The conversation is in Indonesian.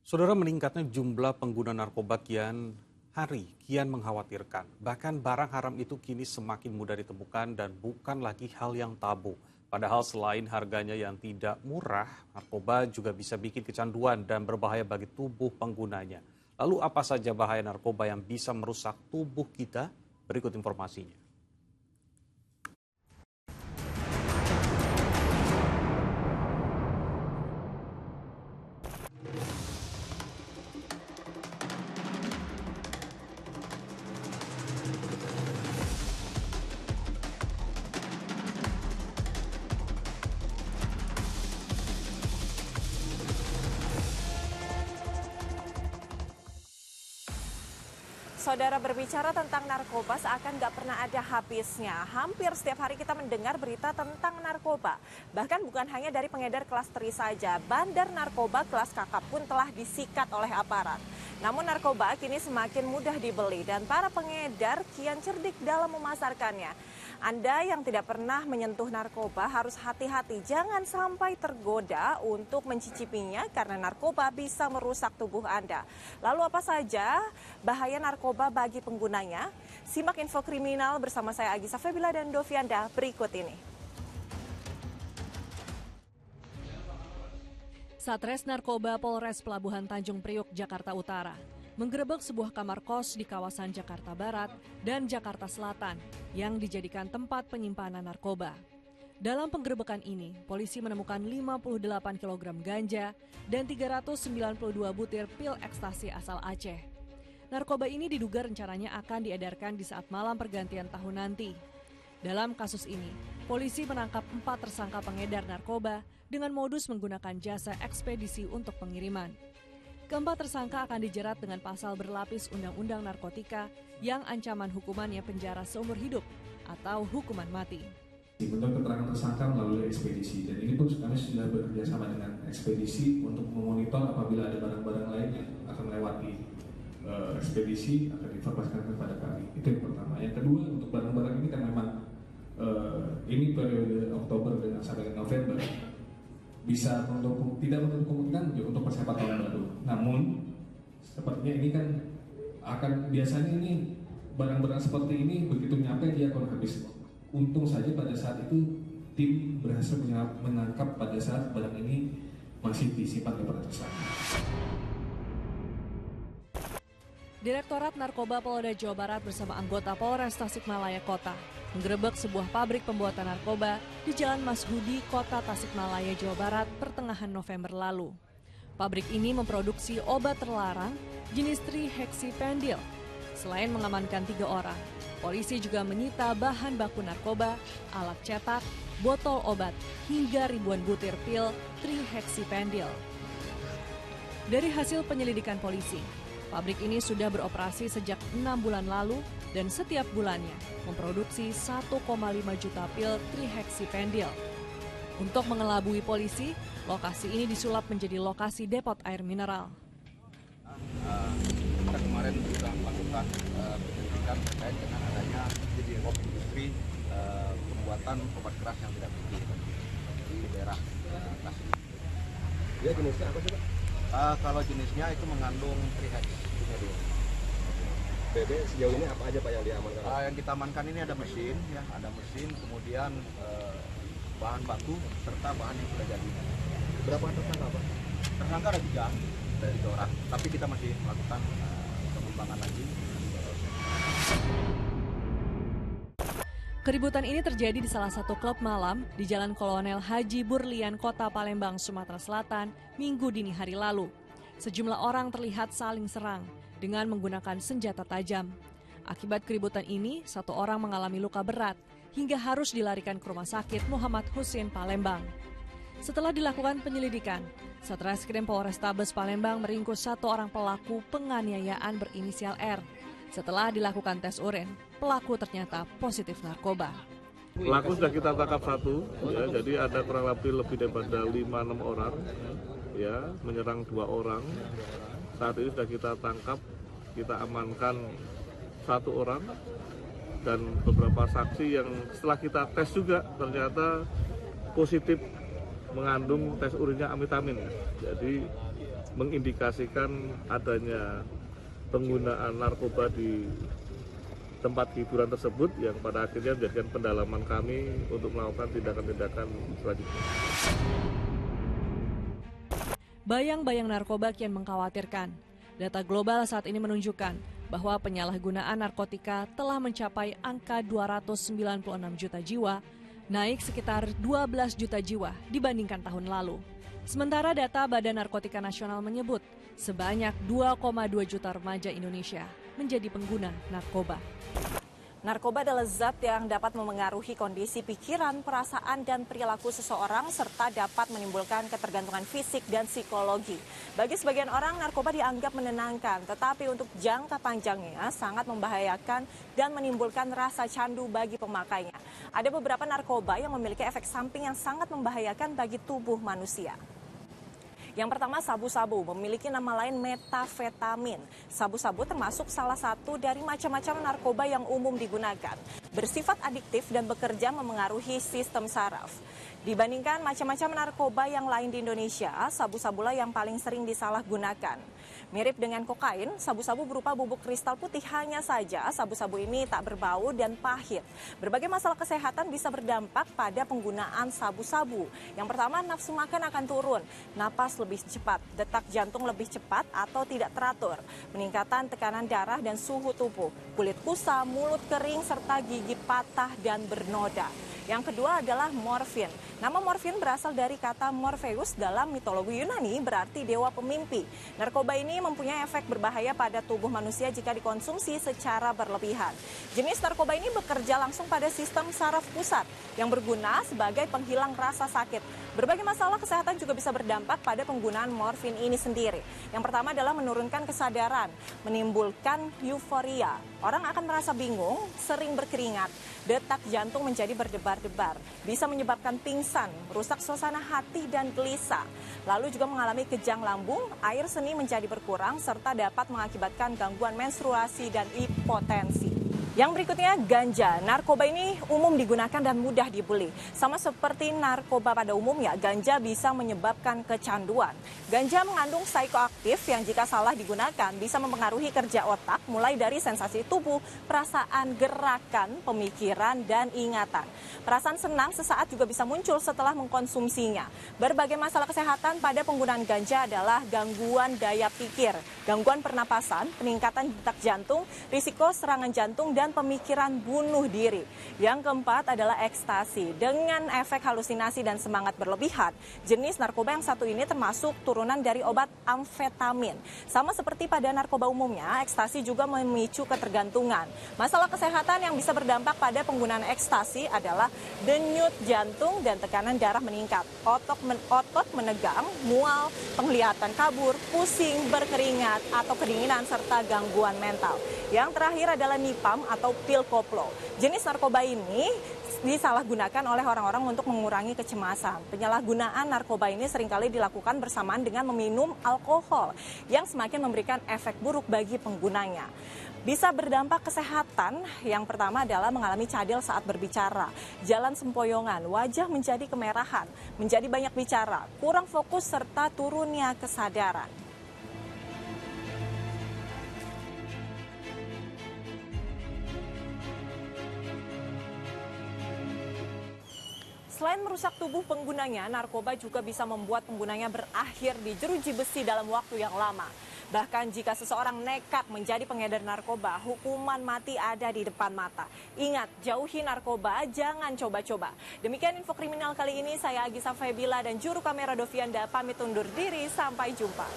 Saudara, meningkatnya jumlah pengguna narkoba kian mengkhawatirkan. Bahkan barang haram itu kini semakin mudah ditemukan dan bukan lagi hal yang tabu. Padahal selain harganya yang tidak murah, narkoba juga bisa bikin kecanduan dan berbahaya bagi tubuh penggunanya. Lalu apa saja bahaya narkoba yang bisa merusak tubuh kita? Berikut informasinya. Saudara, berbicara tentang narkoba seakan nggak pernah ada habisnya. Hampir setiap hari kita mendengar berita tentang narkoba. Bahkan bukan hanya dari pengedar kelas 3 saja, bandar narkoba kelas kakap pun telah disikat oleh aparat. Namun narkoba kini semakin mudah dibeli dan para pengedar kian cerdik dalam memasarkannya. Anda yang tidak pernah menyentuh narkoba harus hati-hati, jangan sampai tergoda untuk mencicipinya karena narkoba bisa merusak tubuh Anda. Lalu apa saja bahaya narkoba bagi penggunanya? Simak info kriminal bersama saya Agisa Febila dan Dovianda berikut ini. Satres Narkoba Polres Pelabuhan Tanjung Priok, Jakarta Utara menggerebek sebuah kamar kos di kawasan Jakarta Barat dan Jakarta Selatan yang dijadikan tempat penyimpanan narkoba. Dalam penggerebekan ini, polisi menemukan 58 kg ganja dan 392 butir pil ekstasi asal Aceh. Narkoba ini diduga rencananya akan diedarkan di saat malam pergantian tahun nanti. Dalam kasus ini, polisi menangkap 4 tersangka pengedar narkoba dengan modus menggunakan jasa ekspedisi untuk pengiriman. Keempat tersangka akan dijerat dengan pasal berlapis Undang-Undang Narkotika yang ancaman hukumannya penjara seumur hidup atau hukuman mati. Bentuk keterangan tersangka melalui ekspedisi, dan ini pun kami sudah bekerjasama dengan ekspedisi untuk memonitor apabila ada barang-barang lain yang akan melewati ekspedisi akan diinformasikan kepada kami. Itu yang pertama. Yang kedua, untuk barang-barang ini kan memang ini periode Oktober dengan sampai November bisa tidak menutup kemungkinan untuk persiapan tahun baru. Namun sepertinya ini kan akan biasanya ini barang-barang seperti ini begitu nyampe dia akan habis. Untung saja pada saat itu tim berhasil menangkap pada saat barang ini masih disimpan oleh para tersangka. Direktorat Narkoba Polda Jawa Barat bersama anggota Polres Tasikmalaya Kota menggerebek sebuah pabrik pembuatan narkoba di Jalan Mas Hudi, Kota Tasikmalaya, Jawa Barat pertengahan November lalu. Pabrik ini memproduksi obat terlarang jenis trihexyphenidyl. Selain mengamankan 3 orang, polisi juga menyita bahan baku narkoba, alat cetak, botol obat, hingga ribuan butir pil trihexyphenidyl. Dari hasil penyelidikan polisi, pabrik ini sudah beroperasi sejak 6 bulan lalu dan setiap bulannya memproduksi 1,5 juta pil trihexyphenidyl. Untuk mengelabui polisi, lokasi ini disulap menjadi lokasi depot air mineral. Kita kemarin sudah melakukan penyelidikan terkait dengan adanya industri pembuatan obat keras yang tidak berizin di daerah Tasik. Dia jenisnya apa sih, Pak? Kalau jenisnya itu mengandung trihexyphenidyl. BB sejauh ini apa aja Pak yang diamankan? Yang kita amankan ini ada mesin, ya, kemudian bahan baku serta bahan yang sudah jadi. Berapa tersangka Pak? Tersangka ada 3 orang, tapi kita masih melakukan pengembangan lagi. Keributan ini terjadi di salah satu klub malam di Jalan Kolonel Haji Burlian, Kota Palembang, Sumatera Selatan, Minggu dini hari lalu. Sejumlah orang terlihat saling serang dengan menggunakan senjata tajam. Akibat keributan ini, 1 orang mengalami luka berat hingga harus dilarikan ke Rumah Sakit Muhammad Husin Palembang. Setelah dilakukan penyelidikan, Satreskrim Polrestabes Palembang meringkus 1 orang pelaku penganiayaan berinisial R. Setelah dilakukan tes urin, pelaku ternyata positif narkoba. Pelaku sudah kita tangkap 1, ya, jadi ada kurang lebih daripada 5-6 orang, ya, menyerang 2 orang. Saat ini sudah kita tangkap, kita amankan 1 orang dan beberapa saksi yang setelah kita tes juga ternyata positif mengandung tes urinnya amfetamin. Jadi mengindikasikan adanya penggunaan narkoba di tempat hiburan tersebut yang pada akhirnya menjadikan pendalaman kami untuk melakukan tindakan-tindakan selanjutnya. Bayang-bayang narkoba kian mengkhawatirkan. Data global saat ini menunjukkan bahwa penyalahgunaan narkotika telah mencapai angka 296 juta jiwa, naik sekitar 12 juta jiwa dibandingkan tahun lalu. Sementara data Badan Narkotika Nasional menyebut sebanyak 2,2 juta remaja Indonesia menjadi pengguna narkoba. Narkoba adalah zat yang dapat memengaruhi kondisi pikiran, perasaan, dan perilaku seseorang serta dapat menimbulkan ketergantungan fisik dan psikologi. Bagi sebagian orang, narkoba dianggap menenangkan, tetapi untuk jangka panjangnya sangat membahayakan dan menimbulkan rasa candu bagi pemakainya. Ada beberapa narkoba yang memiliki efek samping yang sangat membahayakan bagi tubuh manusia. Yang pertama, sabu-sabu memiliki nama lain metafetamin. Sabu-sabu termasuk salah satu dari macam-macam narkoba yang umum digunakan. Bersifat adiktif dan bekerja memengaruhi sistem saraf. Dibandingkan macam-macam narkoba yang lain di Indonesia, sabu-sabulah yang paling sering disalahgunakan. Mirip dengan kokain, sabu-sabu berupa bubuk kristal putih, hanya saja sabu-sabu ini tak berbau dan pahit. Berbagai masalah kesehatan bisa berdampak pada penggunaan sabu-sabu. Yang pertama, nafsu makan akan turun, napas lebih cepat, detak jantung lebih cepat atau tidak teratur, peningkatan tekanan darah dan suhu tubuh, kulit kusam, mulut kering, serta gigi patah dan bernoda. Yang kedua adalah morfin. Nama morfin berasal dari kata Morpheus dalam mitologi Yunani, berarti dewa pemimpi. Narkoba ini mempunyai efek berbahaya pada tubuh manusia jika dikonsumsi secara berlebihan. Jenis narkoba ini bekerja langsung pada sistem saraf pusat yang berguna sebagai penghilang rasa sakit. Berbagai masalah kesehatan juga bisa berdampak pada penggunaan morfin ini sendiri. Yang pertama adalah menurunkan kesadaran, menimbulkan euforia. Orang akan merasa bingung, sering berkeringat, detak jantung menjadi berdebar-debar, bisa menyebabkan pingsan, merusak suasana hati dan gelisah. Lalu juga mengalami kejang lambung, air seni menjadi berkurang, serta dapat mengakibatkan gangguan menstruasi dan impotensi. Yang berikutnya, ganja. Narkoba ini umum digunakan dan mudah dibeli. Sama seperti narkoba pada umumnya, ganja bisa menyebabkan kecanduan. Ganja mengandung psikoaktif yang jika salah digunakan bisa mempengaruhi kerja otak, mulai dari sensasi tubuh, perasaan, gerakan, pemikiran, dan ingatan. Perasaan senang sesaat juga bisa muncul setelah mengkonsumsinya. Berbagai masalah kesehatan pada penggunaan ganja adalah gangguan daya pikir, gangguan pernapasan, peningkatan detak jantung, risiko serangan jantung, dan pemikiran bunuh diri. Yang keempat adalah ekstasi. Dengan efek halusinasi dan semangat berlebihan, jenis narkoba yang satu ini termasuk turunan dari obat amfetamin. Sama seperti pada narkoba umumnya, ekstasi juga memicu ketergantungan. Masalah kesehatan yang bisa berdampak pada penggunaan ekstasi adalah denyut jantung dan tekanan darah meningkat, otot menegang, mual, penglihatan kabur, pusing, berkeringat, atau kedinginan, serta gangguan mental. Yang terakhir adalah nipam atau pil koplo. Jenis narkoba ini disalahgunakan oleh orang-orang untuk mengurangi kecemasan. Penyalahgunaan narkoba ini seringkali dilakukan bersamaan dengan meminum alkohol yang semakin memberikan efek buruk bagi penggunanya. Bisa berdampak kesehatan. Yang pertama adalah mengalami cadel saat berbicara, jalan sempoyongan, wajah menjadi kemerahan, menjadi banyak bicara, kurang fokus, serta turunnya kesadaran. Selain merusak tubuh penggunanya, narkoba juga bisa membuat penggunanya berakhir di jeruji besi dalam waktu yang lama. Bahkan jika seseorang nekat menjadi pengedar narkoba, hukuman mati ada di depan mata. Ingat, jauhi narkoba, jangan coba-coba. Demikian info kriminal kali ini, saya Agisa Febila dan juru kamera Dovianda pamit undur diri, sampai jumpa.